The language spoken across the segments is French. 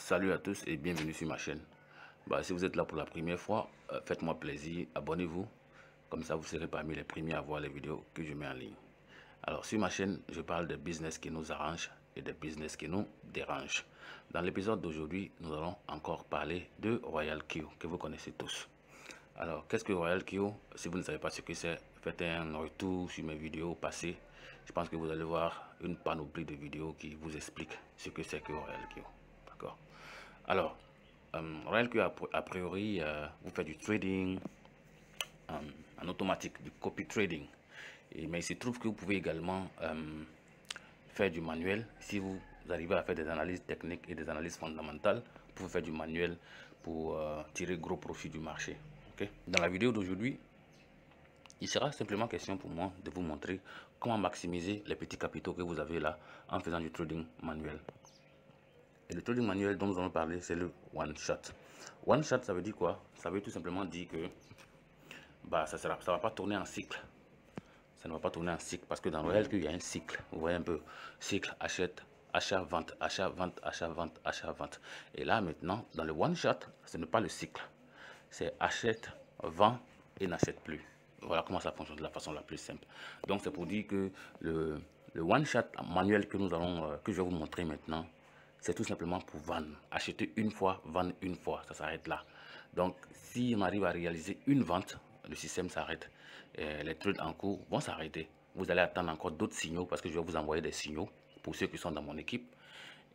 Salut à tous et bienvenue sur ma chaîne. Si vous êtes là pour la première fois, faites-moi plaisir, abonnez-vous. Comme ça, vous serez parmi les premiers à voir les vidéos que je mets en ligne. Alors, sur ma chaîne, je parle des business qui nous arrangent et des business qui nous dérangent. Dans l'épisode d'aujourd'hui, nous allons encore parler de Royal Q, que vous connaissez tous. Alors, qu'est-ce que Royal Q? Si vous ne savez pas ce que c'est, faites un retour sur mes vidéos passées. Je pense que vous allez voir une panoplie de vidéos qui vous expliquent ce que c'est que Royal Q. D'accord. Alors, Royal Q, a priori, vous faites du trading en automatique, du copy trading. Mais il se trouve que vous pouvez également faire du manuel. Si vous arrivez à faire des analyses techniques et des analyses fondamentales, vous pouvez faire du manuel pour tirer gros profit du marché. Okay? Dans la vidéo d'aujourd'hui, il sera simplement question pour moi de vous montrer comment maximiser les petits capitaux que vous avez là en faisant du trading manuel. Et le trading manuel dont nous allons parler, c'est le one shot. One shot, ça veut dire quoi? Ça veut tout simplement dire que ça ne va pas tourner en cycle. Ça ne va pas tourner en cycle parce que dans Royal Q, il y a un cycle. Vous voyez un peu, cycle, achète, achat, vente, achat, vente, achat, vente, achat, vente. Et là maintenant, dans le one shot, ce n'est pas le cycle. C'est achète, vend et n'achète plus. Voilà comment ça fonctionne de la façon la plus simple. Donc c'est pour dire que le one shot manuel que que je vais vous montrer maintenant, c'est tout simplement pour vendre. Acheter une fois, vendre une fois, ça s'arrête là. Donc si on arrive à réaliser une vente, le système s'arrête. Les trades en cours vont s'arrêter. Vous allez attendre encore d'autres signaux parce que je vais vous envoyer des signaux pour ceux qui sont dans mon équipe.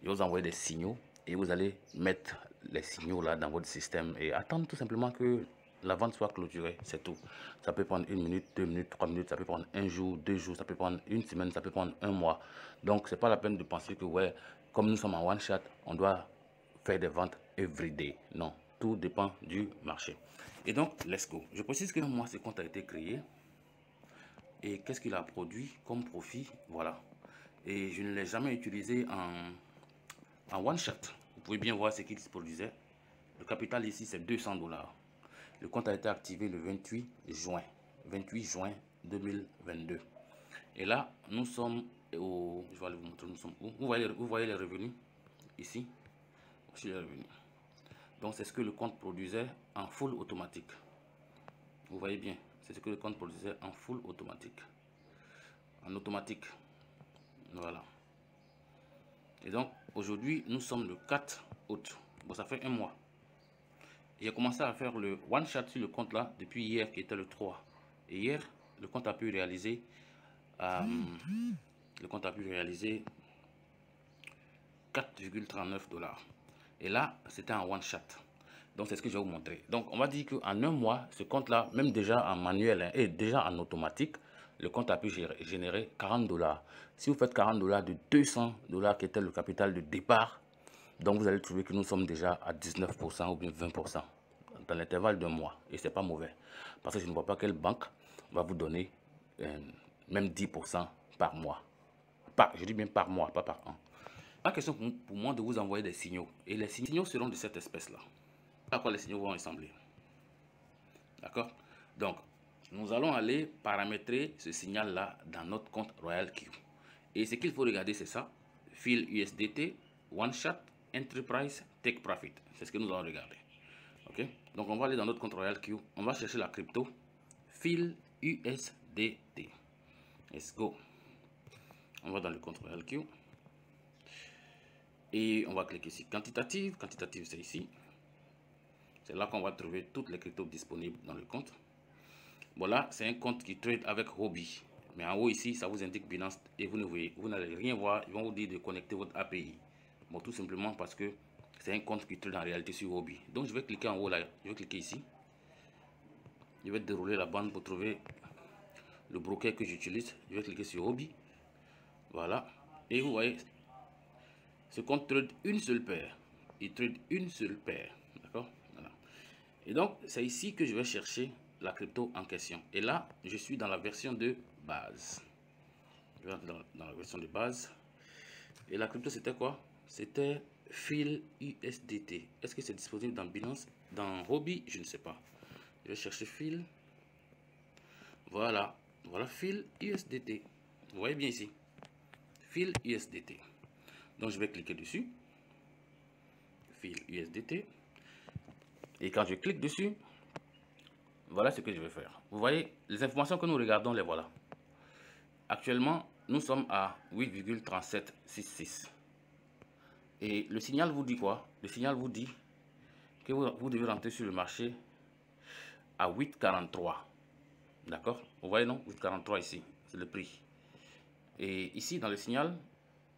Je vais vous envoyer des signaux et vous allez mettre les signaux là dans votre système et attendre tout simplement que la vente soit clôturée, c'est tout. Ça peut prendre 1 minute, 2 minutes, 3 minutes, ça peut prendre 1 jour, 2 jours, ça peut prendre une semaine, ça peut prendre 1 mois. Donc c'est pas la peine de penser que ouais, comme nous sommes en one shot, on doit faire des ventes every day. Non, tout dépend du marché. Et donc, let's go. Je précise que moi, ce compte a été créé. Et qu'est-ce qu'il a produit comme profit? Voilà. Et je ne l'ai jamais utilisé en one shot. Vous pouvez bien voir ce qu'il produisait. Le capital ici, c'est 200 $. Le compte a été activé le 28 juin 2022. Et là, nous sommes au... Je vais aller vous montrer, nous sommes où. Vous voyez les revenus ici. Voici les revenus. Donc, c'est ce que le compte produisait en full automatique. Vous voyez bien, c'est ce que le compte produisait en full automatique. En automatique. Voilà. Et donc, aujourd'hui, nous sommes le 4 août. Bon, ça fait un mois. J'ai commencé à faire le one shot sur le compte là depuis hier qui était le 3. Et hier, le compte a pu réaliser 4,39 $. Et là, c'était en one shot. Donc, c'est ce que je vais vous montrer. Donc, on va dire qu'en un mois, ce compte-là, même déjà en manuel et déjà en automatique, le compte a pu générer 40 $. Si vous faites 40 $ de 200 $ qui était le capital de départ, donc vous allez trouver que nous sommes déjà à 19% ou bien 20% dans l'intervalle d'un mois. Et c'est pas mauvais. Parce que je ne vois pas quelle banque va vous donner même 10% par mois. Je dis bien par mois, pas par an. La question pour moi de vous envoyer des signaux. Et les signaux seront de cette espèce-là. À quoi les signaux vont ressembler. D'accord? Donc, nous allons aller paramétrer ce signal-là dans notre compte Royal Q. Et ce qu'il faut regarder, c'est ça. Fil USDT, One Shot, Enterprise, Take Profit. C'est ce que nous allons regarder. Ok? Donc, on va aller dans notre compte Royal Q. On va chercher la crypto. Fil USDT. Let's go. On va dans le compte Royal Q. Et on va cliquer ici. Quantitative. Quantitative, c'est ici. C'est là qu'on va trouver toutes les cryptos disponibles dans le compte. Voilà, c'est un compte qui trade avec Huobi. Mais en haut ici, ça vous indique Binance et vous n'allez rien voir. Ils vont vous dire de connecter votre API. Bon, tout simplement parce que c'est un compte qui trade en réalité sur Huobi. Donc, je vais cliquer en haut là. Je vais cliquer ici. Je vais dérouler la bande pour trouver le broker que j'utilise. Je vais cliquer sur Huobi. Voilà. Et vous voyez, ce compte trade une seule paire. Il trade une seule paire. D'accord? Voilà. Et donc, c'est ici que je vais chercher la crypto en question. Et là, je suis dans la version de base. Je vais dans la version de base. Et la crypto, c'était quoi? C'était Fil USDT. Est-ce que c'est disponible dans Binance? Dans Huobi? Je ne sais pas. Je vais chercher Fil. Voilà. Voilà Fil USDT. Vous voyez bien ici. Fil USDT. Donc, je vais cliquer dessus. fil USDT. Et quand je clique dessus, voilà ce que je vais faire. Vous voyez, les informations que nous regardons, les voilà. Actuellement, nous sommes à 8,3766. Et le signal vous dit quoi? Le signal vous dit que vous devez rentrer sur le marché à 8,43. D'accord? Vous voyez, non? 8,43 ici, c'est le prix. Et ici, dans le signal,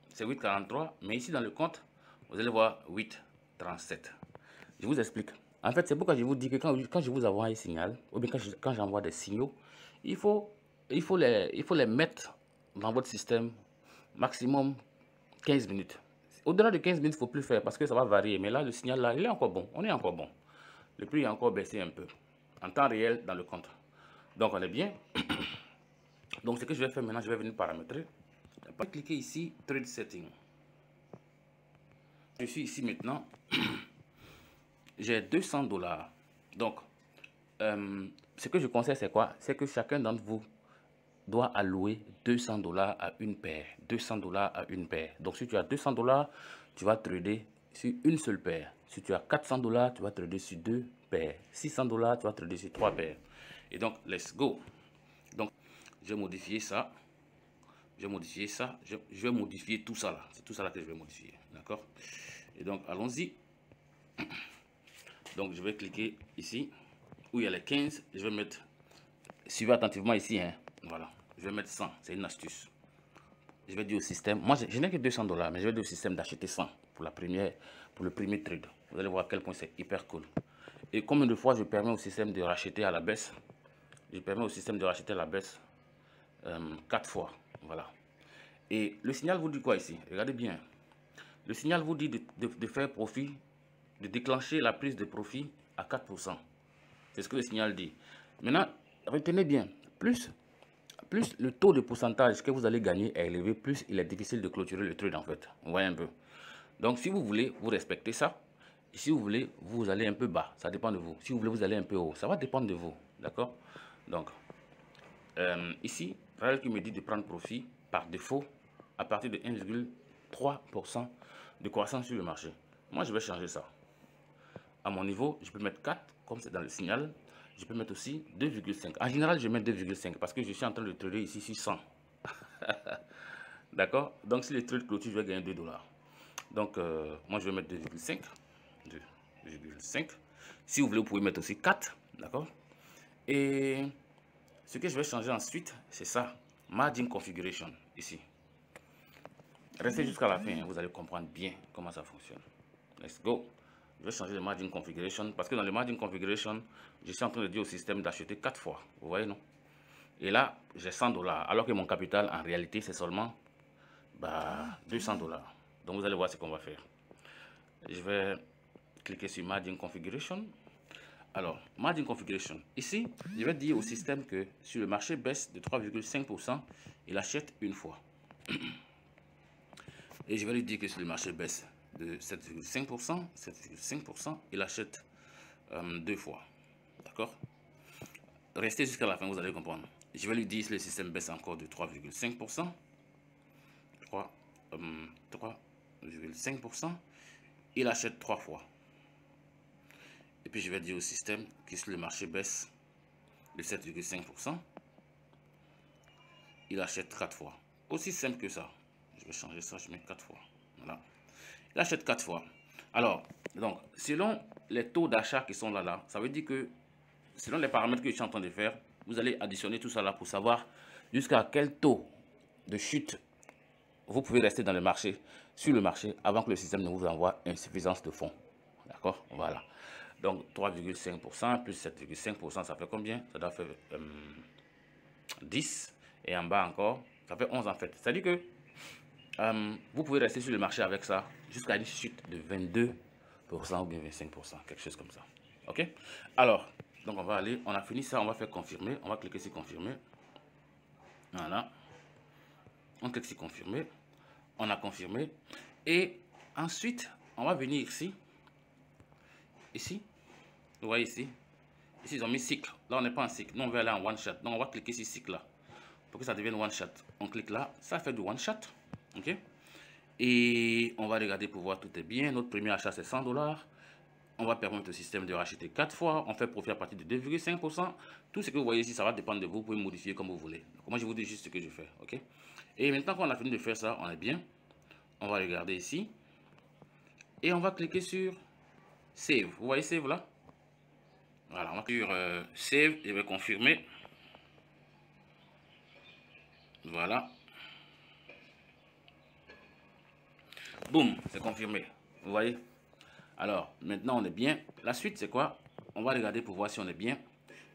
c'est 8,43. Mais ici, dans le compte, vous allez voir 8,37. Je vous explique. En fait, c'est pourquoi je vous dis que quand je vous envoie un signal, ou bien quand j'envoie des signaux, il faut les mettre dans votre système maximum 15 minutes. Au-delà de 15 minutes, il ne faut plus faire parce que ça va varier. Mais là, le signal, là, il est encore bon. On est encore bon. Le prix est encore baissé un peu. En temps réel, dans le compte. Donc, on est bien. Donc, ce que je vais faire maintenant, je vais venir paramétrer. Je vais cliquer ici, Trade Setting. Je suis ici maintenant. J'ai 200 $. Donc, ce que je conseille, c'est quoi? C'est que chacun d'entre vous doit allouer 200 $ à une paire. 200 $ à une paire. Donc, si tu as 200 $, tu vas trader sur une seule paire. Si tu as 400 $, tu vas trader sur 2 paires. 600 $, tu vas trader sur 3 paires. Et donc, let's go. Donc, je vais modifier ça. Je vais modifier ça. Je vais modifier tout ça là. C'est tout ça là que je vais modifier. D'accord? Et donc, allons-y. Donc, je vais cliquer ici où il y a les 15. Je vais mettre, suivez attentivement ici, hein. Voilà, je vais mettre 100. C'est une astuce. Je vais dire au système, moi je n'ai que 200 $, mais je vais dire au système d'acheter 100 pour le premier trade. Vous allez voir à quel point c'est hyper cool. Et combien de fois je permets au système de racheter à la baisse? Je permets au système de racheter à la baisse 4 fois. Voilà. Et le signal vous dit quoi ici? Regardez bien. Le signal vous dit de faire profit, de déclencher la prise de profit à 4%. C'est ce que le signal dit. Maintenant, retenez bien, plus le taux de pourcentage que vous allez gagner est élevé, plus il est difficile de clôturer le trade en fait. Vous voyez un peu. Donc si vous voulez, vous respectez ça. Et si vous voulez, vous allez un peu bas. Ça dépend de vous. Si vous voulez, vous allez un peu haut. Ça va dépendre de vous. D'accord? Donc, ici, Raël qui me dit de prendre profit par défaut à partir de 1,3% de croissance sur le marché. Moi, je vais changer ça. À mon niveau, je peux mettre 4, comme c'est dans le signal. Je peux mettre aussi 2,5. En général, je mets 2,5 parce que je suis en train de trader ici sur 100. D'accord? Donc, si le trade clôture, je vais gagner 2 $. Donc, moi, je vais mettre 2,5. 2,5. Si vous voulez, vous pouvez mettre aussi 4. D'accord? Et ce que je vais changer ensuite, c'est ça. Margin Configuration, ici. Restez jusqu'à la fin, hein, vous allez comprendre bien comment ça fonctionne. Let's go. Je vais changer le margin configuration parce que dans le margin configuration, je suis en train de dire au système d'acheter 4 fois. Vous voyez, non? Et là, j'ai 100 $. Alors que mon capital, en réalité, c'est seulement 200 $. Donc, vous allez voir ce qu'on va faire. Je vais cliquer sur margin configuration. Alors, margin configuration. Ici, je vais dire au système que sur le marché baisse de 3,5%, il achète une fois. Et je vais lui dire que sur le marché baisse de 7,5%, il achète 2 fois. D'accord? Restez jusqu'à la fin, vous allez comprendre. Je vais lui dire si le système baisse encore de 3,5%. 3,5%. Il achète 3 fois. Et puis je vais dire au système que si le marché baisse de 7,5%, il achète 4 fois. Aussi simple que ça. Je vais changer ça, je mets 4 fois. Voilà. Il achète 4 fois. Alors, donc, selon les taux d'achat qui sont là, ça veut dire que, selon les paramètres que je suis en train de faire, vous allez additionner tout ça là pour savoir jusqu'à quel taux de chute vous pouvez rester dans le marché, sur le marché, avant que le système ne vous envoie insuffisance de fonds. D'accord? Voilà. Donc, 3,5% plus 7,5%, ça fait combien? Ça doit faire 10. Et en bas encore, ça fait 11 en fait. C'est-à-dire que vous pouvez rester sur le marché avec ça jusqu'à une chute de 22% ou bien 25%, quelque chose comme ça. Ok? Alors, donc on va aller, on a fini ça, on va faire confirmer, on va cliquer sur confirmer. Voilà. On clique sur confirmer, on a confirmé. Et ensuite, on va venir ici. Ici, vous voyez ici. Ici, ils ont mis cycle. Là, on n'est pas en cycle. Nous, on veut aller en one shot. Donc, on va cliquer sur cycle là. Pour que ça devienne one shot. On clique là. Ça fait du one shot. Ok? Et on va regarder pour voir tout est bien. Notre premier achat, c'est 100 $. On va permettre au système de racheter 4 fois. On fait profit à partir de 2,5%. Tout ce que vous voyez ici, ça va dépendre de vous. Vous pouvez modifier comme vous voulez. Donc, moi, je vous dis juste ce que je fais. OK? Et maintenant qu'on a fini de faire ça, on est bien. On va regarder ici. Et on va cliquer sur Save. Vous voyez Save là? Voilà, on va cliquer sur Save. Je vais confirmer. Voilà. Boum, c'est confirmé. Vous voyez? Alors, maintenant, on est bien. La suite, c'est quoi? On va regarder pour voir si on est bien.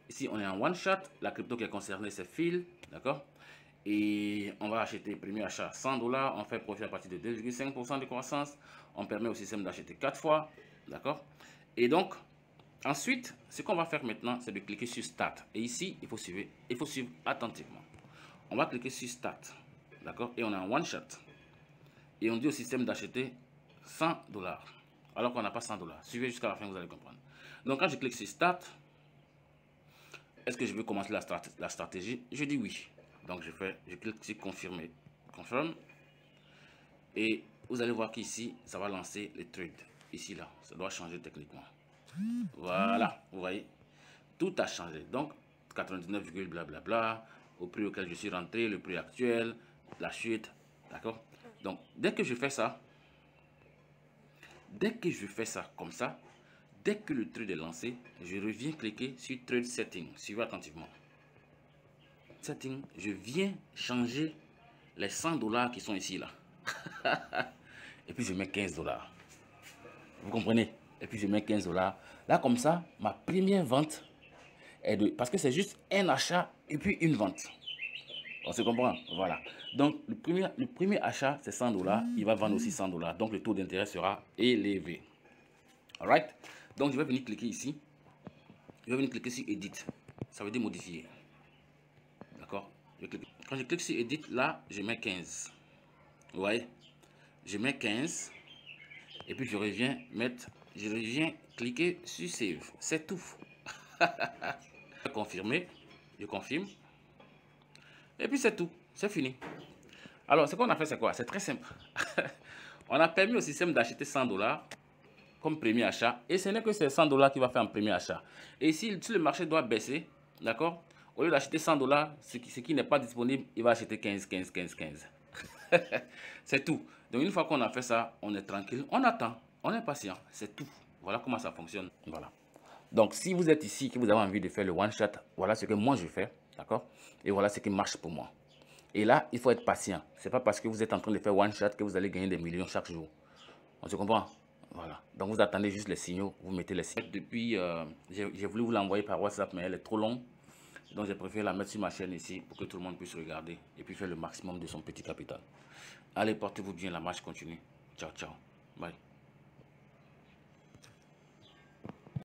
Ici, on est en one shot. La crypto qui est concernée, c'est Phil. D'accord? Et on va acheter, premier achat, 100 $. On fait profit à partir de 2,5% de croissance. On permet au système d'acheter 4 fois. D'accord? Et donc, ensuite, ce qu'on va faire maintenant, c'est de cliquer sur Start. Et ici, il faut suivre attentivement. On va cliquer sur Start. D'accord? Et on est en one shot. Et on dit au système d'acheter 100 $. Alors qu'on n'a pas 100 $. Suivez jusqu'à la fin, vous allez comprendre. Donc, quand je clique sur Start, est-ce que je veux commencer la stratégie? Je dis oui. Donc, je clique sur Confirmer. Confirm. Et vous allez voir qu'ici, ça va lancer les trades. Ici, là, ça doit changer techniquement. Voilà, vous voyez, tout a changé. Donc, 99, blablabla, au prix auquel je suis rentré, le prix actuel, la chute, d'accord? Donc, dès que je fais ça comme ça, dès que le trade est lancé, je reviens cliquer sur Trade Setting. Suivez attentivement. Setting, je viens changer les 100 $ qui sont ici, là. Et puis, je mets 15 $. Vous comprenez? Et puis, je mets 15 $. Là, comme ça, ma première vente est de... Parce que c'est juste un achat et puis une vente. On se comprend? Voilà. Donc, le premier achat, c'est 100 $. Il va vendre aussi 100 $. Donc, le taux d'intérêt sera élevé. Alright? Donc, je vais venir cliquer ici. Je vais venir cliquer sur Edit. Ça veut dire modifier. D'accord? Quand je clique sur Edit, là, je mets 15. Vous voyez? Je mets 15. Et puis, je reviens cliquer sur Save. C'est tout. Confirmer. Je confirme. Et puis, c'est tout. C'est fini. Alors, ce qu'on a fait, c'est quoi? C'est très simple. On a permis au système d'acheter 100 $ comme premier achat. Et ce n'est que ces 100 $ qui va faire un premier achat. Et si le marché doit baisser, d'accord? Au lieu d'acheter 100 $, ce qui n'est pas disponible, il va acheter 15. C'est tout. Donc, une fois qu'on a fait ça, on est tranquille. On attend. On est patient. C'est tout. Voilà comment ça fonctionne. Voilà. Donc, si vous êtes ici, que vous avez envie de faire le one shot, voilà ce que moi je fais. D'accord? Et voilà ce qui marche pour moi. Et là, il faut être patient. Ce n'est pas parce que vous êtes en train de faire one shot que vous allez gagner des millions chaque jour. On se comprend? Voilà. Donc, vous attendez juste les signaux. Vous mettez les signaux. Depuis, j'ai voulu vous l'envoyer par WhatsApp, mais elle est trop longue. Donc, j'ai préféré la mettre sur ma chaîne ici pour que tout le monde puisse regarder et puis faire le maximum de son petit capital. Allez, portez-vous bien. La marche continue. Ciao, ciao. Bye.